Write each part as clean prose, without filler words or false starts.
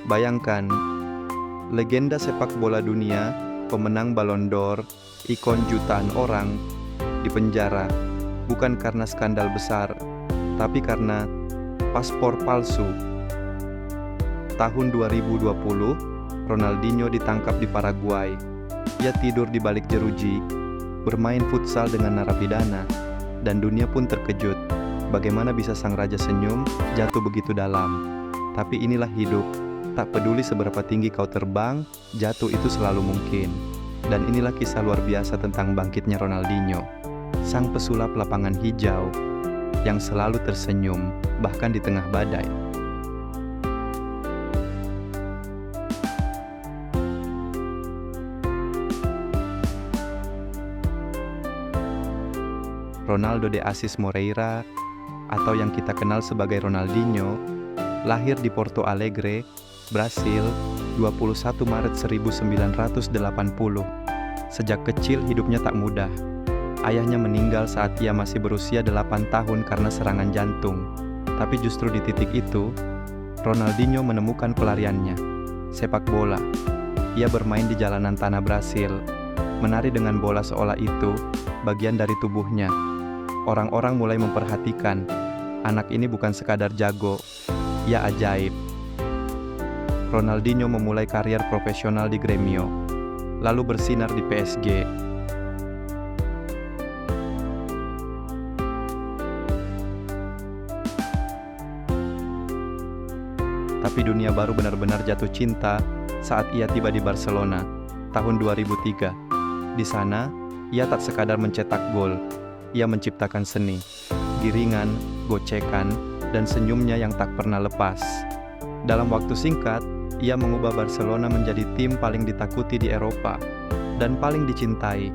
Bayangkan, legenda sepak bola dunia, pemenang Ballon d'Or, ikon jutaan orang, dipenjara, bukan karena skandal besar, tapi karena paspor palsu. Tahun 2020, Ronaldinho ditangkap di Paraguay. Ia tidur di balik jeruji, bermain futsal dengan narapidana, dan dunia pun terkejut. Bagaimana bisa sang raja senyum, jatuh begitu dalam? Tapi inilah hidup. Tak peduli seberapa tinggi kau terbang, jatuh itu selalu mungkin. Dan inilah kisah luar biasa tentang bangkitnya Ronaldinho, sang pesulap lapangan hijau yang selalu tersenyum, bahkan di tengah badai. Ronaldo de Assis Moreira, atau yang kita kenal sebagai Ronaldinho, lahir di Porto Alegre, Brasil, 21 Maret 1980. Sejak kecil hidupnya tak mudah. Ayahnya meninggal saat ia masih berusia 8 tahun karena serangan jantung. Tapi justru di titik itu, Ronaldinho menemukan pelariannya, sepak bola. Ia bermain di jalanan tanah Brasil, menari dengan bola seolah itu bagian dari tubuhnya. Orang-orang mulai memperhatikan, anak ini bukan sekadar jago, ia ajaib. Ronaldinho memulai karier profesional di Gremio, lalu bersinar di PSG. Tapi dunia baru benar-benar jatuh cinta saat ia tiba di Barcelona, tahun 2003. Di sana, ia tak sekadar mencetak gol, ia menciptakan seni, giringan, gocekan, dan senyumnya yang tak pernah lepas. Dalam waktu singkat, ia mengubah Barcelona menjadi tim paling ditakuti di Eropa dan paling dicintai.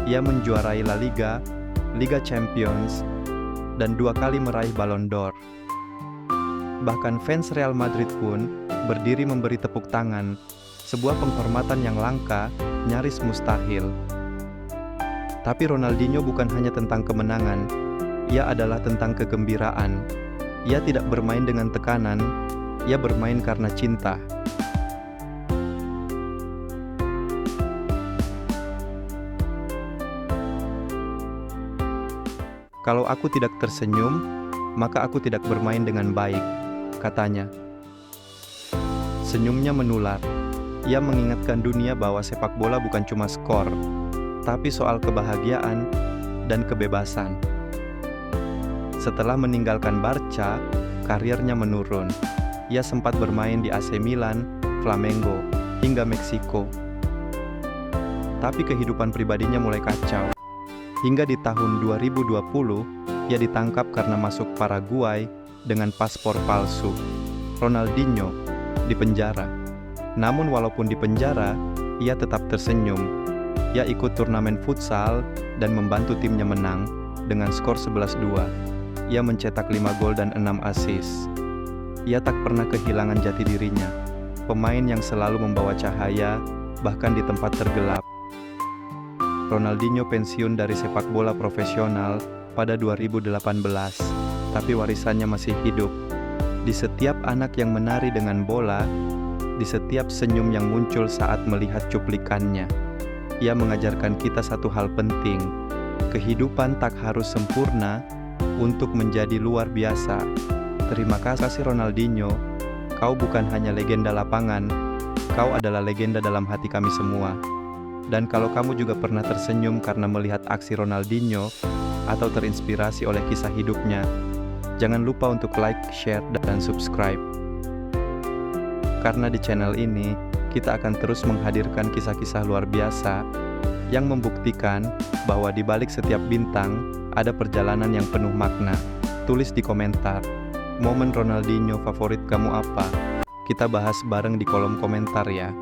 Ia menjuarai La Liga, Liga Champions, dan 2 kali meraih Ballon d'Or. Bahkan fans Real Madrid pun berdiri memberi tepuk tangan, sebuah penghormatan yang langka, nyaris mustahil. Tapi Ronaldinho bukan hanya tentang kemenangan, ia adalah tentang kegembiraan. Ia tidak bermain dengan tekanan, ia bermain karena cinta. Kalau aku tidak tersenyum, maka aku tidak bermain dengan baik, katanya. Senyumnya menular. Ia mengingatkan dunia bahwa sepak bola bukan cuma skor, tapi soal kebahagiaan dan kebebasan. Setelah meninggalkan Barca, karirnya menurun. Ia sempat bermain di AC Milan, Flamengo, hingga Meksiko. Tapi kehidupan pribadinya mulai kacau. Hingga di tahun 2020, ia ditangkap karena masuk Paraguay dengan paspor palsu. Ronaldinho dipenjara. Namun walaupun dipenjara, ia tetap tersenyum. Ia ikut turnamen futsal dan membantu timnya menang dengan skor 11-2. Ia mencetak 5 gol dan 6 assist. Ia tak pernah kehilangan jati dirinya, pemain yang selalu membawa cahaya, bahkan di tempat tergelap. Ronaldinho pensiun dari sepak bola profesional pada 2018, tapi warisannya masih hidup. Di setiap anak yang menari dengan bola, di setiap senyum yang muncul saat melihat cuplikannya. Ia mengajarkan kita satu hal penting, kehidupan tak harus sempurna untuk menjadi luar biasa. Terima kasih Ronaldinho, kau bukan hanya legenda lapangan, kau adalah legenda dalam hati kami semua. Dan kalau kamu juga pernah tersenyum karena melihat aksi Ronaldinho atau terinspirasi oleh kisah hidupnya, jangan lupa untuk like, share, dan subscribe. Karena di channel ini, kita akan terus menghadirkan kisah-kisah luar biasa yang membuktikan bahwa di balik setiap bintang ada perjalanan yang penuh makna. Tulis di komentar, momen Ronaldinho favorit kamu apa? Kita bahas bareng di kolom komentar ya.